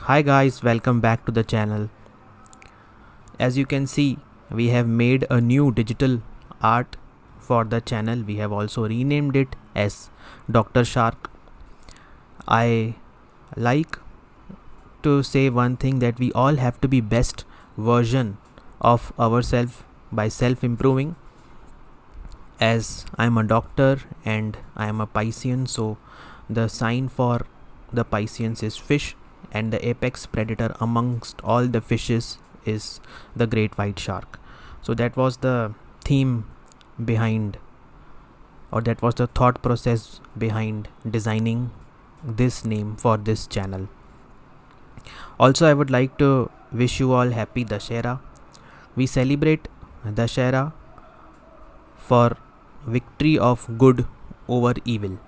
Hi guys, welcome back to the channel. As you can see, we have made a new digital art for the channel. We have also renamed it as Dr. Shark. I like to say one thing, that we all have to be best version of ourselves by self-improving. As I am a doctor and I am a Piscean, so the sign for the Pisceans is fish, and the apex predator amongst all the fishes is the great white shark. So that was the theme behind, or that was the thought process behind designing this name for this channel. Also, I would like to wish you all happy Dashera. We celebrate Dashera for victory of good over evil.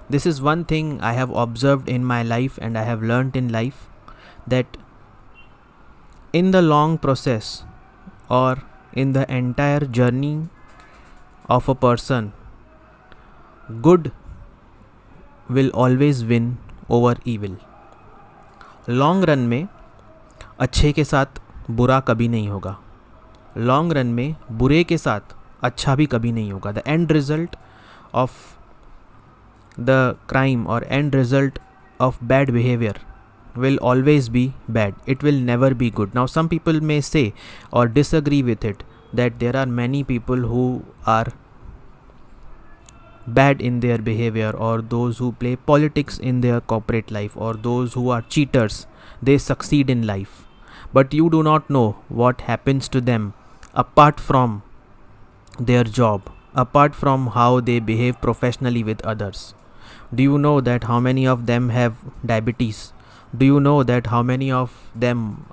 This is one thing I have observed in my life and I have learnt in life, that in the long process or in the entire journey of a person, good will always win over evil. Long run में अच्छे के साथ बुरा कभी नहीं होगा, long run में बुरे के साथ अच्छा भी कभी नहीं होगा. The end result of the crime or end result of bad behavior will always be bad. It will never be good. Now some people may say or disagree with it, that there are many people who are bad in their behavior, or those who play politics in their corporate life, or those who are cheaters, they succeed in life. But you do not know what happens to them apart from their job, apart from how they behave professionally with others. Do you know that how many of them have diabetes? Do you know that how many of them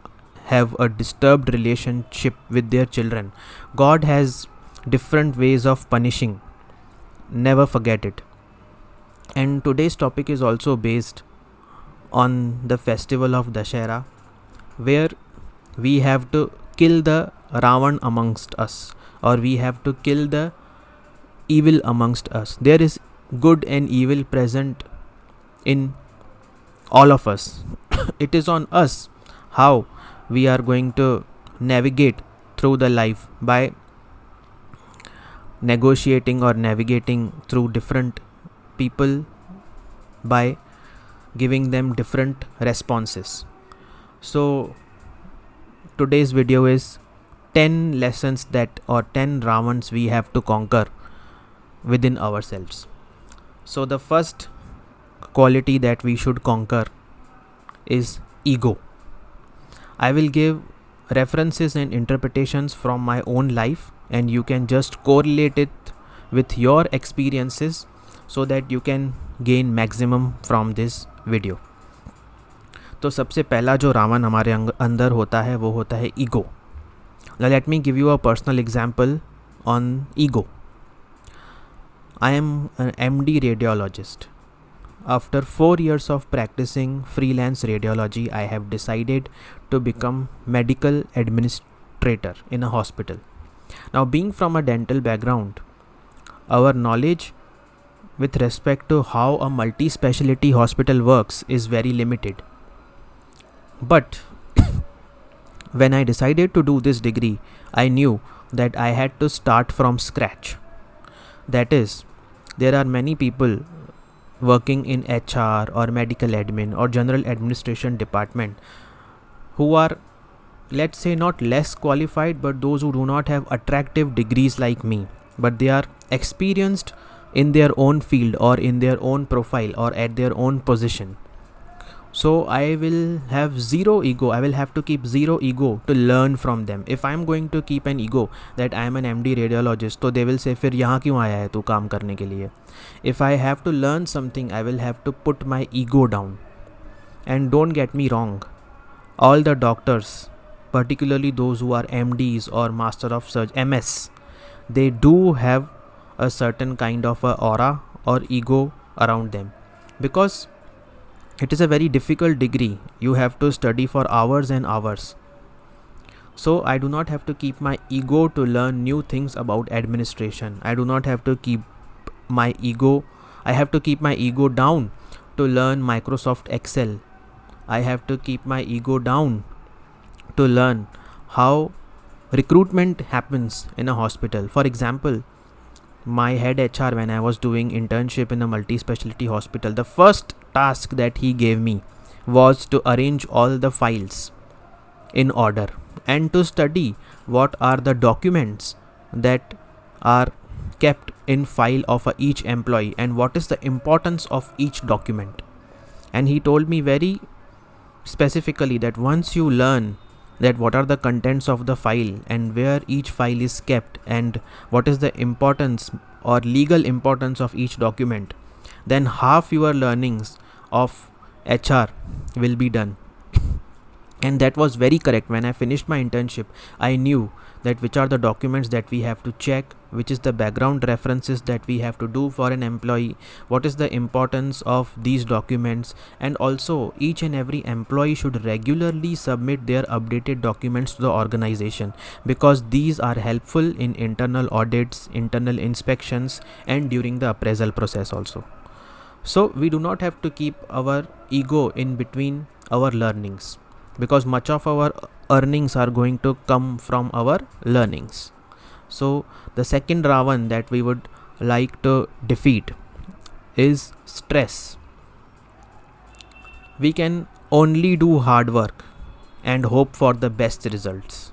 have a disturbed relationship with their children? God has different ways of punishing. Never forget it. And today's topic is also based on the festival of Dashera, where we have to kill the Ravan amongst us, or we have to kill the evil amongst us. There is good and evil present in all of us. It is on us how we are going to navigate through the life, by negotiating or navigating through different people, by giving them different responses. So today's video is 10 lessons that, or 10 Ravans we have to conquer within ourselves. So the first quality that we should conquer is ego. I will give references and interpretations from my own life, and you can just correlate it with your experiences so that you can gain maximum from this video. तो सबसे पहला जो रावण हमारे अंदर होता है वो होता है ego. Now let me give you a personal example on ego. I am an MD radiologist. After 4 years of practicing freelance radiology, I have decided to become medical administrator in a hospital. Now, being from a dental background, our knowledge with respect to how a multi-speciality hospital works is very limited. But when I decided to do this degree, I knew that I had to start from scratch. That is, there are many people working in HR or medical admin or general administration department who are, let's say, not less qualified, but those who do not have attractive degrees like me, but they are experienced in their own field or in their own profile or at their own position. So I will have zero ego. I will have to keep zero ego to learn from them. If I am going to keep an ego that I am an MD radiologist, so they will say, फिर यहाँ क्यों आया है तू काम करने के लिए? If I have to learn something, I will have to put my ego down. And don't get me wrong, all the doctors, particularly those who are MDs or Master of Surgery, MS, they do have a certain kind of a aura or ego around them, because it is a very difficult degree. You have to study for hours and hours. So I do not have to keep my ego to learn new things about administration. I do not have to keep my ego. I have to keep my ego down to learn Microsoft Excel I have to keep my ego down to learn how recruitment happens in a hospital. For example, my head HR, when I was doing internship in a multi-specialty hospital, the first task that he gave me was to arrange all the files in order and to study what are the documents that are kept in file of each employee and what is the importance of each document. And he told me very specifically that once you learn that what are the contents of the file and where each file is kept and what is the importance or legal importance of each document, then half your learnings of HR will be done. And that was very correct. When I finished my internship, I knew that which are the documents that we have to check, which is the background references that we have to do for an employee, what is the importance of these documents, and also each and every employee should regularly submit their updated documents to the organization, because these are helpful in internal audits, internal inspections, and during the appraisal process also. So we do not have to keep our ego in between our learnings, because much of our earnings are going to come from our learnings. So the second Ravan that we would like to defeat is stress. We can only do hard work and hope for the best results.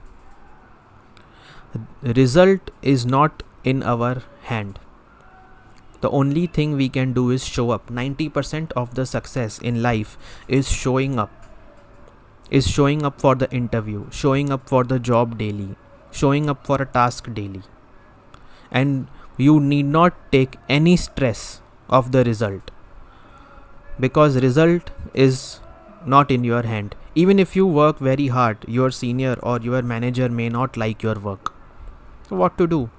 Result is not in our hand. The only thing we can do is show up. 90% of the success in life is showing up. Is showing up for the interview, showing up for the job daily, showing up for a task daily. And you need not take any stress of the result, because result is not in your hand. Even if you work very hard, your senior or your manager may not like your work. So what to do?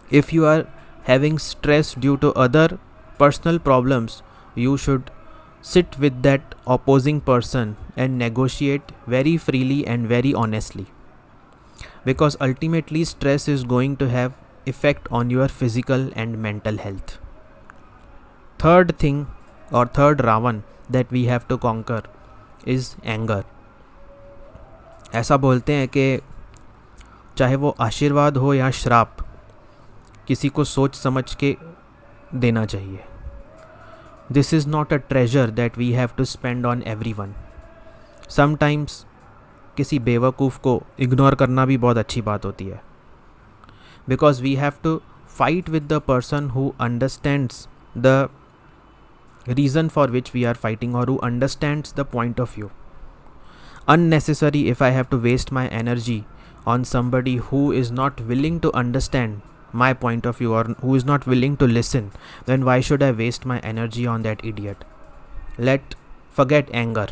If you are having stress due to other personal problems, you should sit with that opposing person and negotiate very freely and very honestly, because ultimately stress is going to have effect on your physical and mental health. Third thing or third Ravan that we have to conquer is anger. ऐसा बोलते हैं कि चाहे वो आशीर्वाद हो या श्राप, किसी को सोच समझ के देना चाहिए. This is not a treasure that we have to spend on everyone. Sometimes किसी बेवकूफ़ को इग्नोर करना भी बहुत अच्छी बात होती है, because we have to fight with the person who understands the reason for which we are fighting or who understands the point of view. Unnecessary if I have to waste my energy on somebody who is not willing to understand my point of view or who is not willing to listen, then why should I waste my energy on that idiot? Forget anger.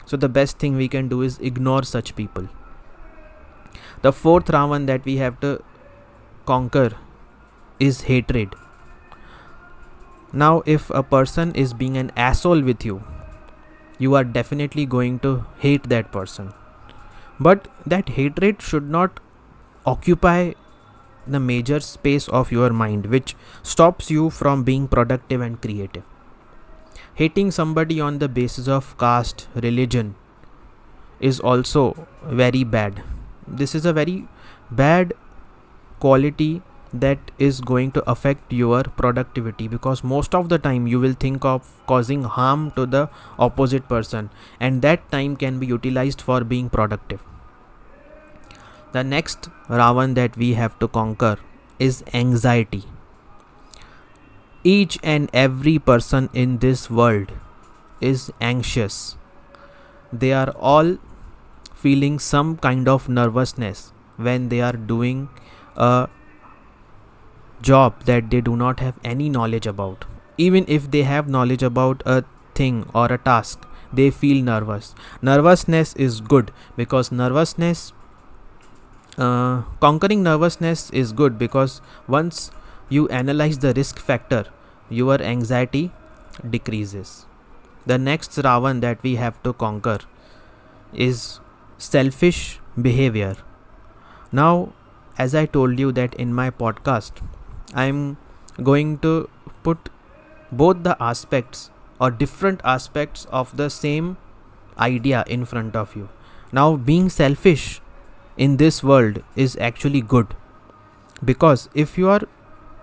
So the best thing we can do is ignore such people. The fourth Ravan that we have to conquer is hatred. Now if a person is being an asshole with you, you are definitely going to hate that person. But that hatred should not occupy the major space of your mind, which stops you from being productive and creative. Hating somebody on the basis of caste, religion is also very bad. This is a very bad quality that is going to affect your productivity, because most of the time you will think of causing harm to the opposite person, and that time can be utilized for being productive. The next Ravan that we have to conquer is anxiety. Each and every person in this world is anxious. They are all feeling some kind of nervousness when they are doing a job that they do not have any knowledge about. Even if they have knowledge about a thing or a task, they feel nervous. Nervousness is good, because conquering nervousness is good, because once you analyze the risk factor, your anxiety decreases. The next Ravan that we have to conquer is selfish behavior. Now, as I told you that in my podcast, I'm going to put both the aspects or different aspects of the same idea in front of you. Now, being selfish in this world is actually good, because if you are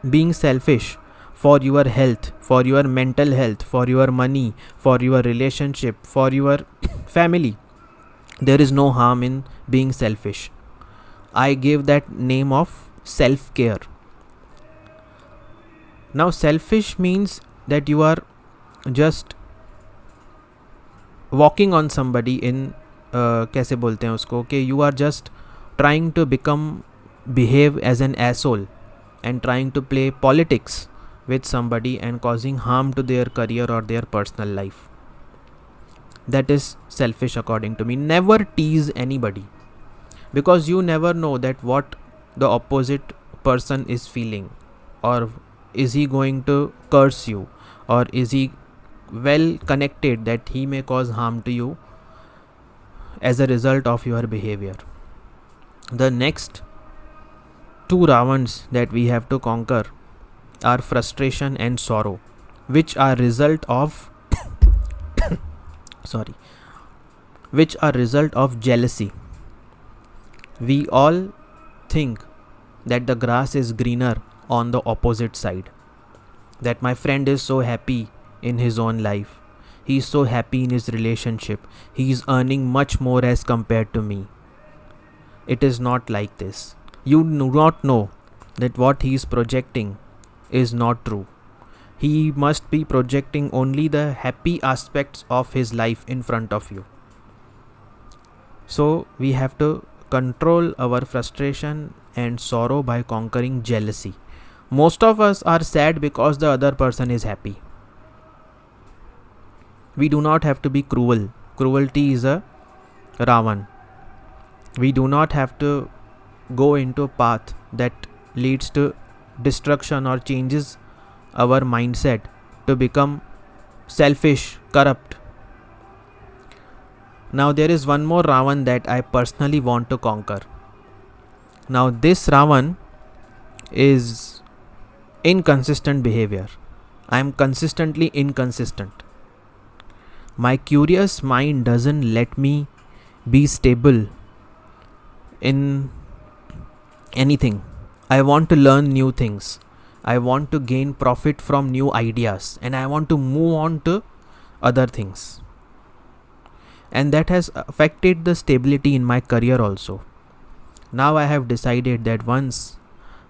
being selfish for your health, for your mental health, for your money, for your relationship, for your family, there is no harm in being selfish. I gave that name of self-care. Now, selfish means that you are just walking on somebody in कैसे बोलते हैं उसको, कि you are just trying to behave as an asshole and trying to play politics with somebody and causing harm to their career or their personal life. That is selfish according to me. Never tease anybody, because you never know that what the opposite person is feeling, or is he going to curse you, or is he well connected that he may cause harm to you as a result of your behavior. The next two Ravans that we have to conquer are frustration and sorrow, which are result of jealousy. We all think that the grass is greener on the opposite side, that my friend is so happy in his own life, he is so happy in his relationship, he is earning much more as compared to me. It is not like this. You do not know that what he is projecting is not true. He must be projecting only the happy aspects of his life in front of you. So we have to control our frustration and sorrow by conquering jealousy. Most of us are sad because the other person is happy. We do not have to be cruel. Cruelty is a Ravan. We do not have to go into a path that leads to destruction or changes our mindset to become selfish, corrupt. Now there is one more Ravan that I personally want to conquer. Now this Ravan is inconsistent behavior. I am consistently inconsistent. My curious mind doesn't let me be stable in anything. I want to learn new things. I want to gain profit from new ideas, and I want to move on to other things. And that has affected the stability in my career also. Now I have decided that once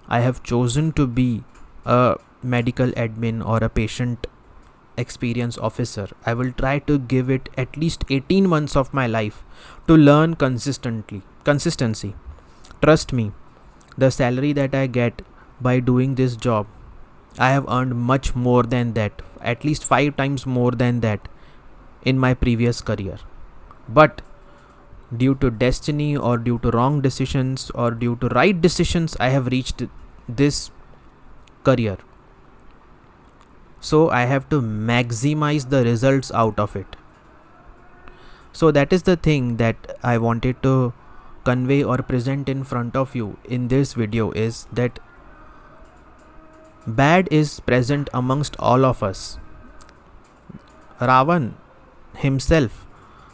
I have chosen to be a medical admin or a patient experience officer, I will try to give it at least 18 months of my life to learn consistency. Trust me, the salary that I get by doing this job, I have earned much more than that, at least 5 times more than that in my previous career. But due to destiny, or due to wrong decisions, or due to right decisions, I have reached this career. So I have to maximize the results out of it. So that is the thing that I wanted to convey or present in front of you in this video, is that bad is present amongst all of us. Ravan himself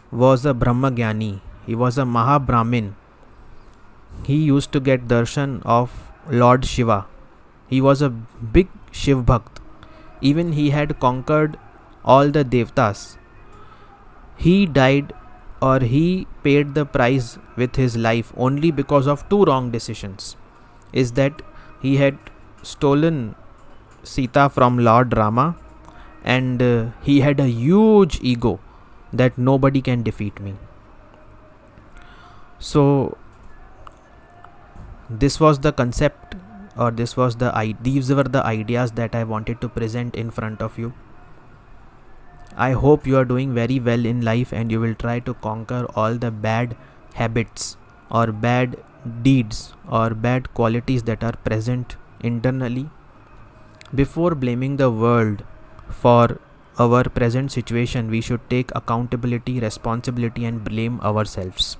was a Brahmagyani. He was a Mahabrahmin. He used to get darshan of Lord Shiva. He was a big Shiv Bhakt. Even he had conquered all the Devtas. He died, or he paid the price with his life only because of 2 wrong decisions. Is that he had stolen Sita from Lord Rama, and he had a huge ego that nobody can defeat me. So this was the concept, or these were the ideas that I wanted to present in front of you. I hope you are doing very well in life, and you will try to conquer all the bad habits or bad deeds or bad qualities that are present internally. Before blaming the world for our present situation, we should take accountability, responsibility, and blame ourselves.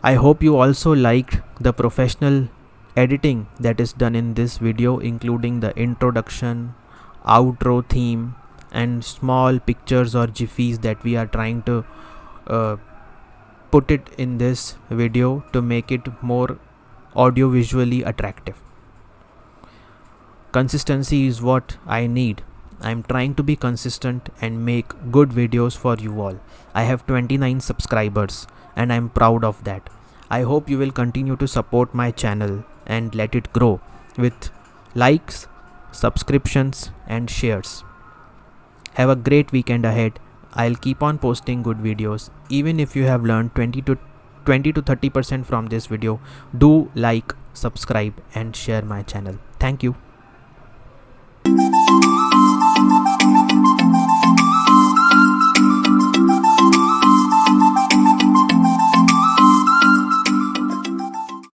I hope you also liked the professional editing that is done in this video, including the introduction, outro theme, and small pictures or gifs that we are trying to put it in this video to make it more audio visually attractive. Consistency is what I need. I'm trying to be consistent and make good videos for you all. I have 29 subscribers and I'm proud of that. I hope you will continue to support my channel and let it grow with likes, subscriptions and shares. Have a great weekend ahead. I'll keep on posting good videos. Even if you have learned 20 to 30% from this video, do like, subscribe and share my channel. Thank you.